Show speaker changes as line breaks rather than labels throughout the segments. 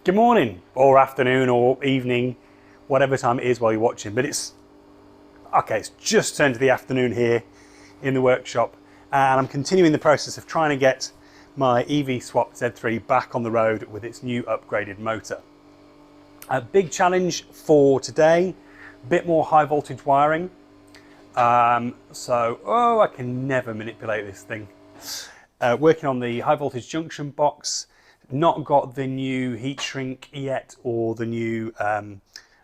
Good morning, or afternoon, or evening, whatever time it is while you're watching. But it's just turned to the afternoon here in the workshop, and I'm continuing the process of trying to get my EV swap Z3 back on the road with its new upgraded motor. A big challenge for today, a bit more high voltage wiring. I can never manipulate this thing. Working on the high voltage junction box, not got the new heat shrink yet, or the new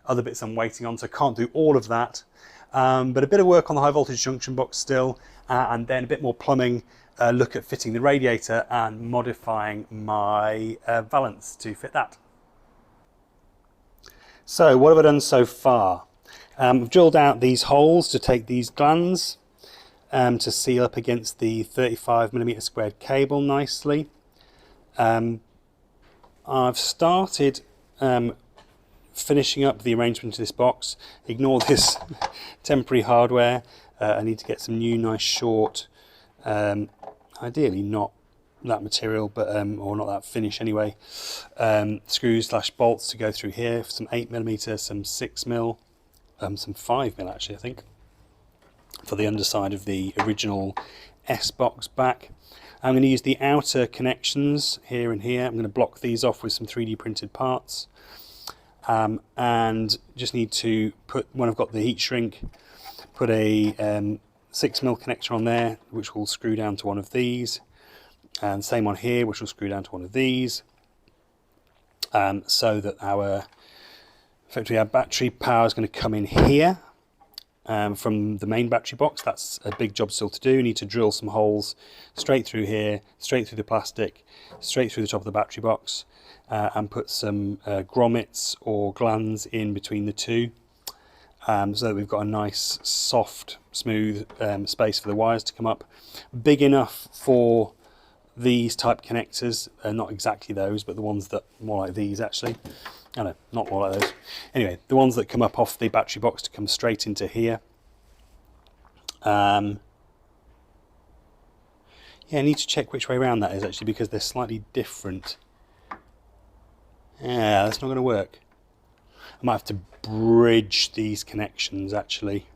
other bits I'm waiting on, so can't do all of that. But a bit of work on the high voltage junction box still, and then a bit more plumbing, look at fitting the radiator and modifying my valance to fit that. So what have I done so far? I've drilled out these holes to take these glands to seal up against the 35mm squared cable nicely. I've started finishing up the arrangement of this box. Ignore this temporary hardware. I need to get some new nice short, ideally not that material, but or not that finish anyway, screws / bolts to go through here, some 8mm, some 6mm, some 5mm actually I think, for the underside of the original S-Box back. I'm going to use the outer connections here and here. I'm going to block these off with some 3D printed parts, and just need to put, when I've got the heat shrink, put a 6mm connector on there which will screw down to one of these, and same on here which will screw down to one of these, so that effectively our battery power is going to come in here from the main battery box. That's a big job still to do. Need to drill some holes straight through here, straight through the plastic, straight through the top of the battery box, and put some grommets or glands in between the two, so that we've got a nice soft smooth space for the wires to come up, big enough for these type connectors, not exactly those, but the ones that more like these actually. Oh no, not more like those. Anyway, the ones that come up off the battery box to come straight into here. Yeah, I need to check which way around that is actually, because they're slightly different. Yeah, that's not going to work. I might have to bridge these connections actually,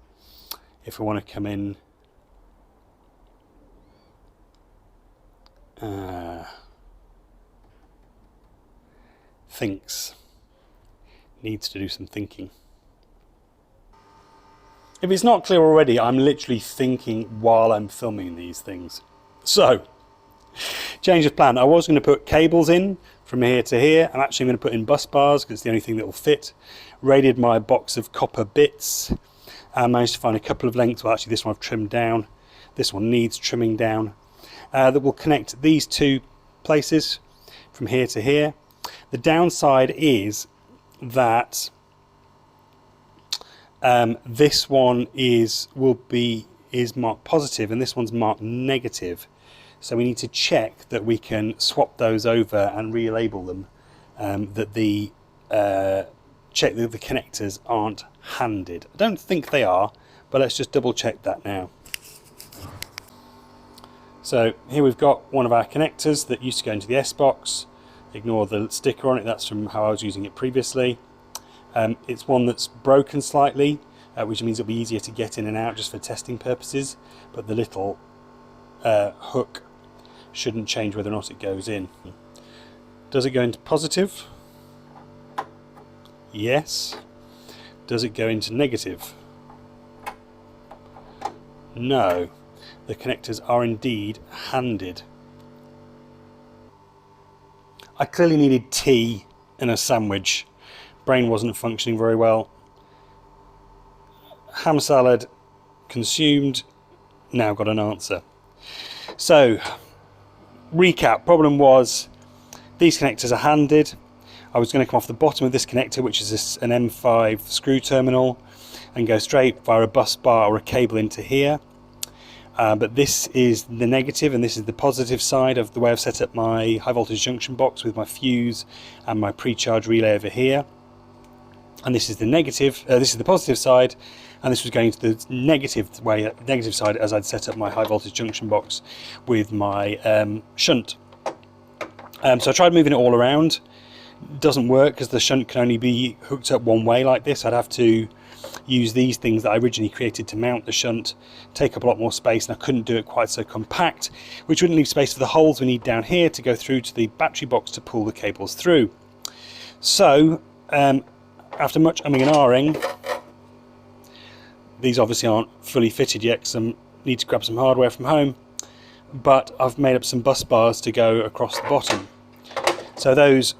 if I want to come in. Needs to do some thinking. If it's not clear already, I'm literally thinking while I'm filming these things. So, change of plan. I was going to put cables in from here to here. I'm actually going to put in bus bars because it's the only thing that will fit. Raided my box of copper bits and managed to find a couple of lengths. Well, actually this one I've trimmed down. This one needs trimming down. That will connect these two places from here to here. The downside is that this one is marked positive and this one's marked negative, so we need to check that we can swap those over and relabel them, check that the connectors aren't handed. I don't think they are, but let's just double check that now. So here we've got one of our connectors that used to go into the S-Box. Ignore the sticker on it, that's from how I was using it previously. It's one that's broken slightly, which means it'll be easier to get in and out just for testing purposes, but the little hook shouldn't change whether or not it goes in. Does it go into positive? Yes. Does it go into negative? No. The connectors are indeed handed. I clearly needed tea and a sandwich. Brain wasn't functioning very well. Ham salad consumed. Now got an answer. So, recap. Problem was these connectors are handed. I was going to come off the bottom of this connector, which is an M5 screw terminal, and go straight via a bus bar or a cable into here. But this is the negative and this is the positive side of the way I've set up my high voltage junction box, with my fuse and my pre-charge relay over here. And this is the negative, this is the positive side, and this was going to the negative side as I'd set up my high voltage junction box with my shunt. So I tried moving it all around. doesn't work because the shunt can only be hooked up one way like this. I'd have to use these things that I originally created to mount the shunt, take up a lot more space, and I couldn't do it quite so compact, which wouldn't leave space for the holes we need down here to go through to the battery box to pull the cables through. So after much umming and ahhing, these obviously aren't fully fitted yet because I need to grab some hardware from home, but I've made up some bus bars to go across the bottom. So those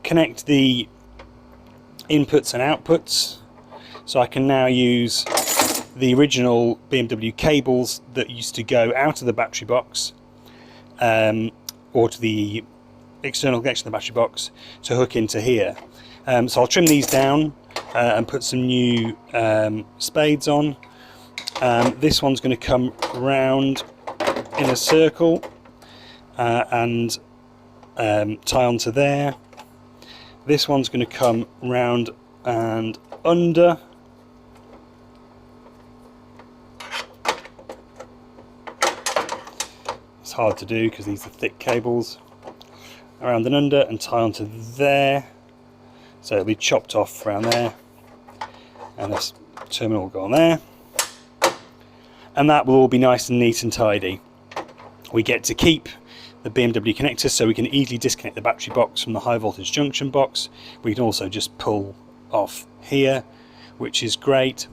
connect the inputs and outputs, so I can now use the original BMW cables that used to go out of the battery box or to the external connection of the battery box to hook into here. So I'll trim these down and put some new spades on. This one's going to come round in a circle and tie onto there. This one's going to come round and under. It's hard to do because these are thick cables. Around and under and tie onto there. So it'll be chopped off around there. And this terminal will go on there. And that will all be nice and neat and tidy. We get to keep the BMW connector, so we can easily disconnect the battery box from the high voltage junction box. We can also just pull off here, which is great.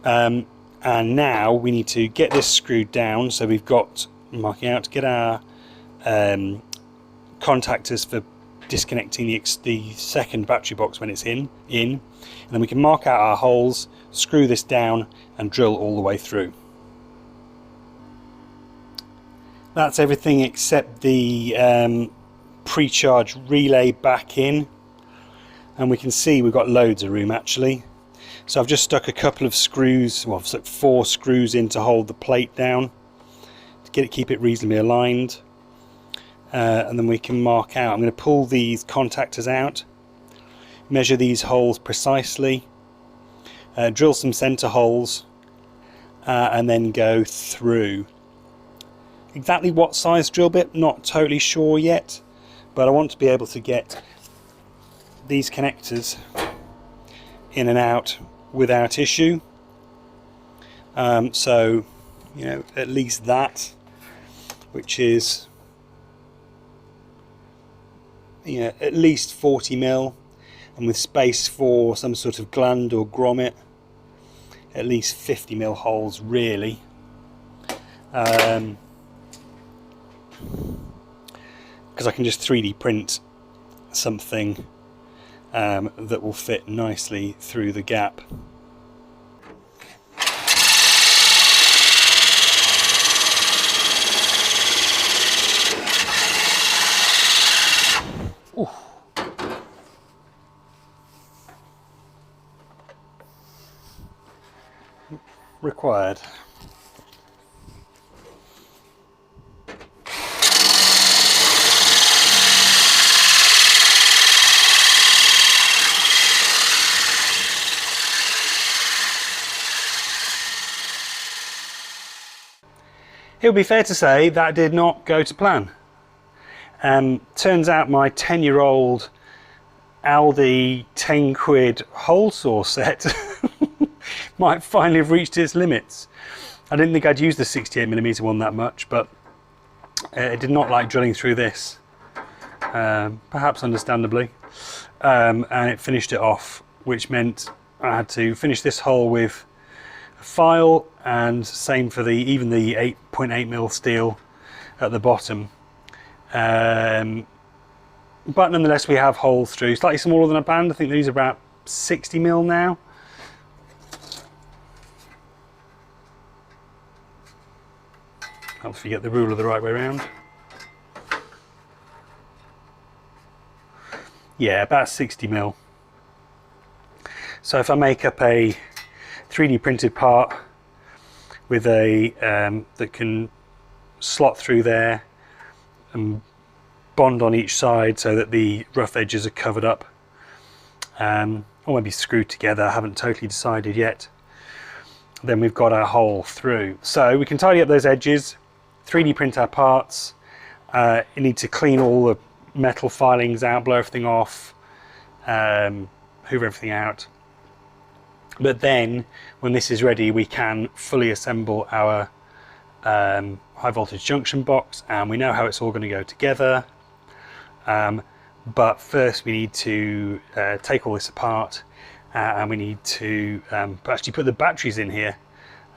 And now we need to get this screwed down, so we've got marking out to get our contactors for disconnecting the second battery box when it's in, and then we can mark out our holes, screw this down and drill all the way through. That's everything except the pre-charge relay back in, and we can see we've got loads of room actually. So I've just stuck a couple of screws, well I've stuck 4 screws in to hold the plate down to keep it reasonably aligned, and then we can mark out. I'm going to pull these contactors out, measure these holes precisely, drill some center holes, and then go through. Exactly what size drill bit, not totally sure yet, but I want to be able to get these connectors in and out without issue. So, you know, at least that, which is, you know, at least 40 mil, and with space for some sort of gland or grommet, at least 50 mil holes really. Because I can just 3D print something that will fit nicely through the gap. Ooh. Required. It would be fair to say that did not go to plan. Turns out my 10-year-old Aldi 10 quid hole saw set might finally have reached its limits. I didn't think I'd use the 68mm one that much, but it did not like drilling through this, perhaps understandably, and it finished it off, which meant I had to finish this hole with a file, and same for even the 8.8mm steel at the bottom. But nonetheless, we have holes through, slightly smaller than I planned. I think these are about 60mm now. Helps if you get the ruler the right way around. Yeah, about 60mm. So if I make up a 3D printed part with a that can slot through there and bond on each side so that the rough edges are covered up, or maybe screwed together, I haven't totally decided yet, then we've got our hole through. So we can tidy up those edges, 3D print our parts. You need to clean all the metal filings out, blow everything off, hoover everything out. But then when this is ready, we can fully assemble our high voltage junction box, and we know how it's all going to go together. But first we need to take all this apart, and we need to actually put the batteries in here,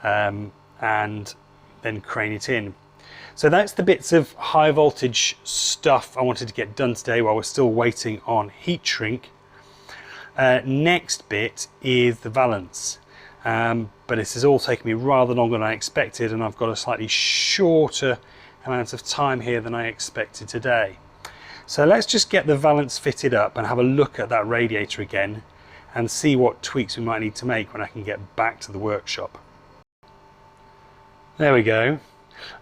and then crane it in. So that's the bits of high voltage stuff I wanted to get done today while we're still waiting on heat shrink. Next bit is the valance, but this has all taken me rather longer than I expected, and I've got a slightly shorter amount of time here than I expected today. So let's just get the valance fitted up and have a look at that radiator again and see what tweaks we might need to make when I can get back to the workshop. There we go.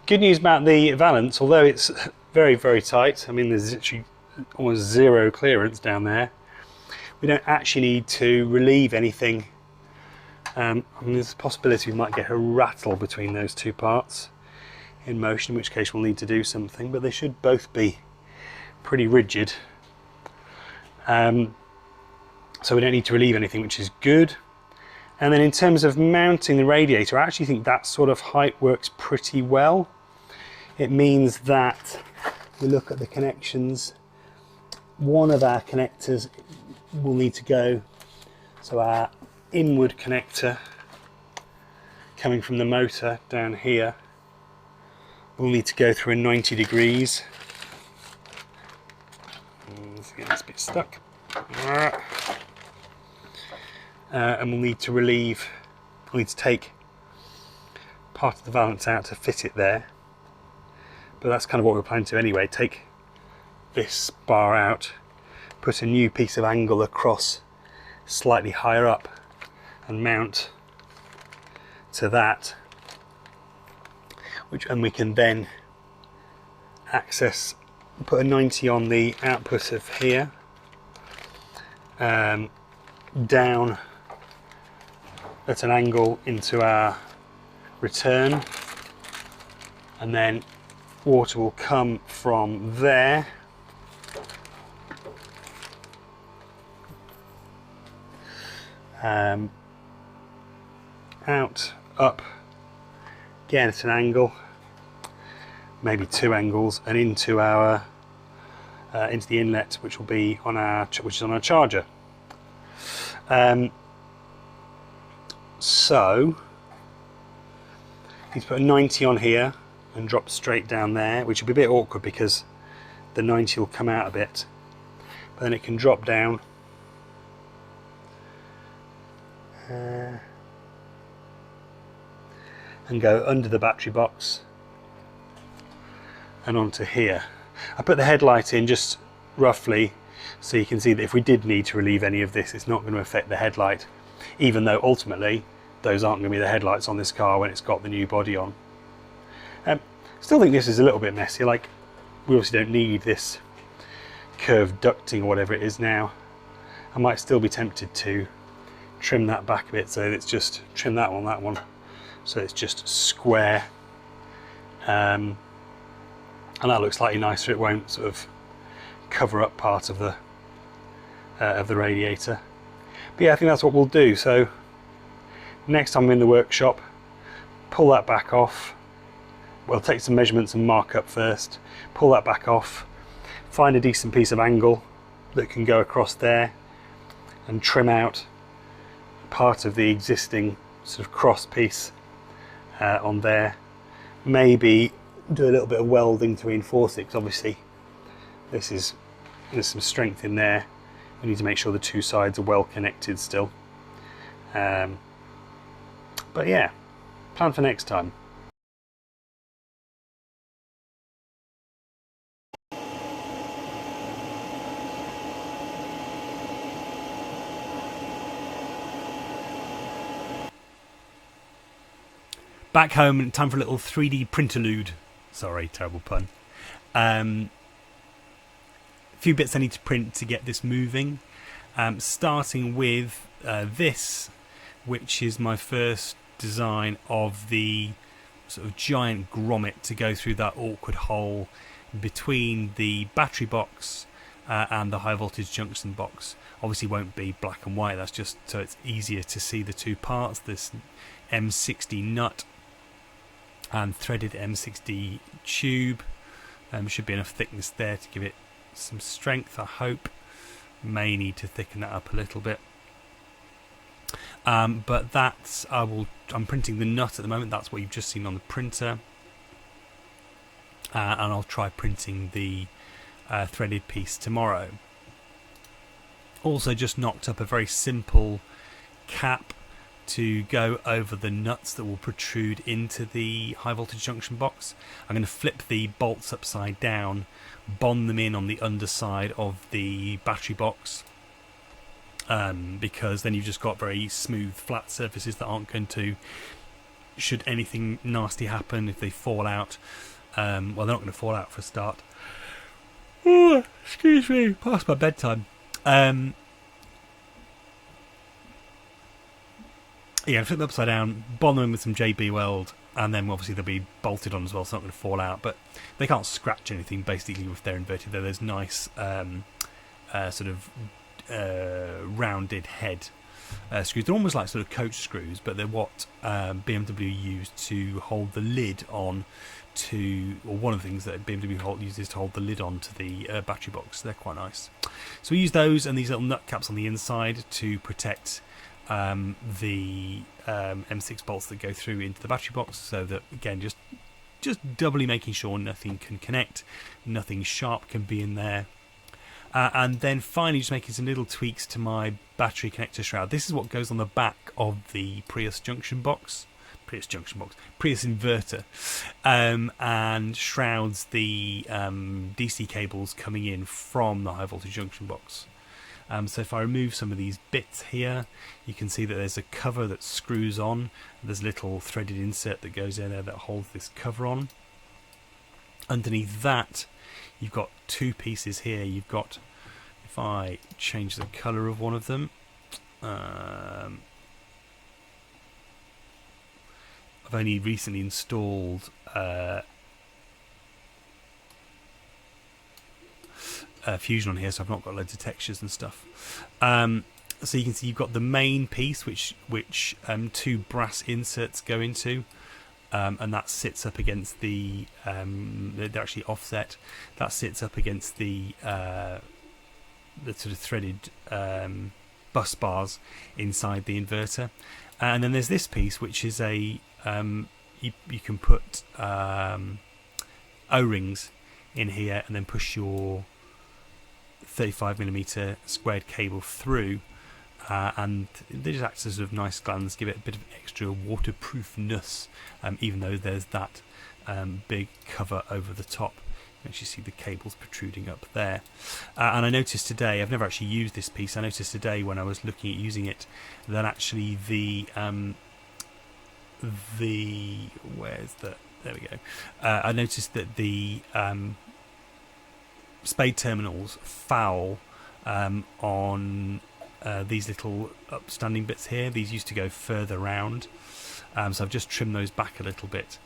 Good news about the valance, although it's very, very tight, I mean there's literally almost zero clearance down there, we don't actually need to relieve anything. I mean, there's a possibility we might get a rattle between those two parts in motion, in which case we'll need to do something, but they should both be pretty rigid. So we don't need to relieve anything, which is good. And then in terms of mounting the radiator, I actually think that sort of height works pretty well. It means that we look at the connections, one of our connectors will need to go, so our inward connector coming from the motor down here will need to go through a 90 degrees. Let's get this bit stuck. And we'll need to take part of the valance out to fit it there, but that's kind of what we're planning to anyway. Take this bar out, put a new piece of angle across slightly higher up and mount to that, and we can then access, put a 90 on the output of here, down at an angle into our return, and then water will come from there out, up, again at an angle, maybe two angles, and into our into the inlet, which will be on our charger. So need to put a 90 on here and drop straight down there, which will be a bit awkward because the 90 will come out a bit, but then it can drop down and go under the battery box and onto here. I put the headlight in just roughly so you can see that if we did need to relieve any of this, it's not going to affect the headlight, even though ultimately those aren't going to be the headlights on this car when it's got the new body on. Still think this is a little bit messy, like we obviously don't need this curved ducting or whatever it is now. I might still be tempted to trim that back a bit, so it's just trim that one, so it's just square, and that looks slightly nicer. It won't sort of cover up part of the radiator. But yeah, I think that's what we'll do. So next time I'm in the workshop, pull that back off. We'll take some measurements and mark up first, pull that back off, find a decent piece of angle that can go across there and trim out part of the existing sort of cross piece on there. Maybe do a little bit of welding to reinforce it, because obviously there's some strength in there. We need to make sure the two sides are well connected still. But yeah, plan for next time. Back home, and time for a little 3D printerlude. Sorry, terrible pun. A few bits I need to print to get this moving. Starting with this, which is my first design of the sort of giant grommet to go through that awkward hole between the battery box and the high voltage junction box. Obviously won't be black and white, that's just so it's easier to see the two parts. This M60 nut and threaded M60 tube. Should be enough thickness there to give it some strength, I hope. May need to thicken that up a little bit. But that's, I'm printing the nut at the moment, that's what you've just seen on the printer. And I'll try printing the threaded piece tomorrow. Also just knocked up a very simple cap to go over the nuts that will protrude into the high voltage junction box. I'm going to flip the bolts upside down, bond them in on the underside of the battery box, because then you've just got very smooth flat surfaces that aren't going to, should anything nasty happen, if they fall out, well, they're not going to fall out for a start. Oh, excuse me, past my bedtime. Yeah, flip them upside down, bond them in with some JB Weld, and then obviously they'll be bolted on as well, so they're not going to fall out. But they can't scratch anything basically if they're inverted. There's nice sort of rounded head screws. They're almost like sort of coach screws, but they're what BMW used to hold the lid on to, or one of the things that BMW uses to hold the lid on to the battery box. They're quite nice. So we use those and these little nut caps on the inside to protect the M6 bolts that go through into the battery box, so that again just doubly making sure nothing can connect, nothing sharp can be in there. And then finally just making some little tweaks to my battery connector shroud. This is what goes on the back of the Prius inverter, and shrouds the DC cables coming in from the high voltage junction box. So if I remove some of these bits here, you can see that there's a cover that screws on. There's a little threaded insert that goes in there that holds this cover on. Underneath that, you've got two pieces here. You've got, if I change the colour of one of them, I've only recently installed Fusion on here, so I've not got loads of textures and stuff. So you can see you've got the main piece, which two brass inserts go into, and that sits up against the they're actually offset. That sits up against the sort of threaded bus bars inside the inverter. And then there's this piece, which is a you can put O-rings in here and then push your 35mm squared cable through, and they just act as sort of nice glands, give it a bit of extra waterproofness, even though there's that big cover over the top. You actually see the cables protruding up there. And I noticed today, I've never actually used this piece, I noticed today when I was looking at using it that actually there we go. I noticed that the spade terminals foul on these little upstanding bits here. These used to go further round, so I've just trimmed those back a little bit,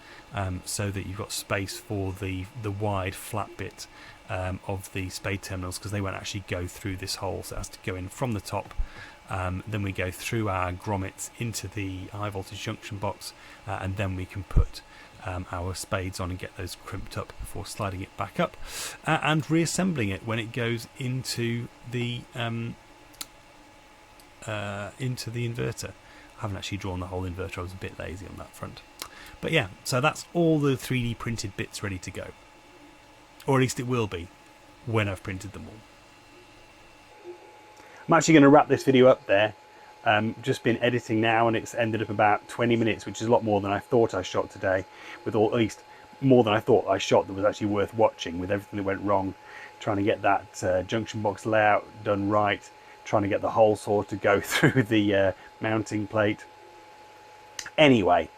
so that you've got space for the wide flat bit of the spade terminals, because they won't actually go through this hole, so it has to go in from the top. Then we go through our grommets into the high voltage junction box, and then we can put our spades on and get those crimped up before sliding it back up, and reassembling it when it goes into the inverter. I haven't actually drawn the whole inverter, I was a bit lazy on that front. But yeah, so that's all the 3D printed bits ready to go, or at least it will be when I've printed them all. I'm actually going to wrap this video up there. Just been editing now, and it's ended up about 20 minutes, which is a lot more than I thought I shot today, at least more than I thought I shot that was actually worth watching, with everything that went wrong, trying to get that junction box layout done right, trying to get the hole saw to go through the mounting plate. Anyway,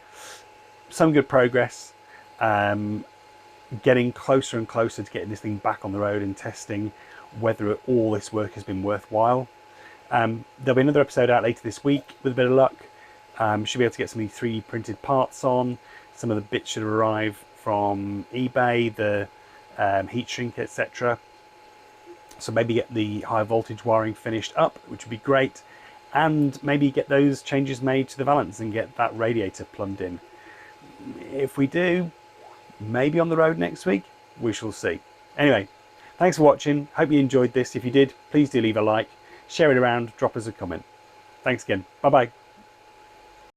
some good progress, getting closer and closer to getting this thing back on the road and testing whether all this work has been worthwhile. There'll be another episode out later this week with a bit of luck. Should be able to get some of the 3D printed parts on. Some of the bits should arrive from eBay. The heat shrink, etc. So maybe get the high voltage wiring finished up, which would be great, and maybe get those changes made to the valance and get that radiator plumbed in. If we do, maybe on the road next week, we shall see. Anyway, thanks for watching. Hope you enjoyed this. If you did, please do leave a like, share it around, drop us a comment. Thanks again. Bye bye.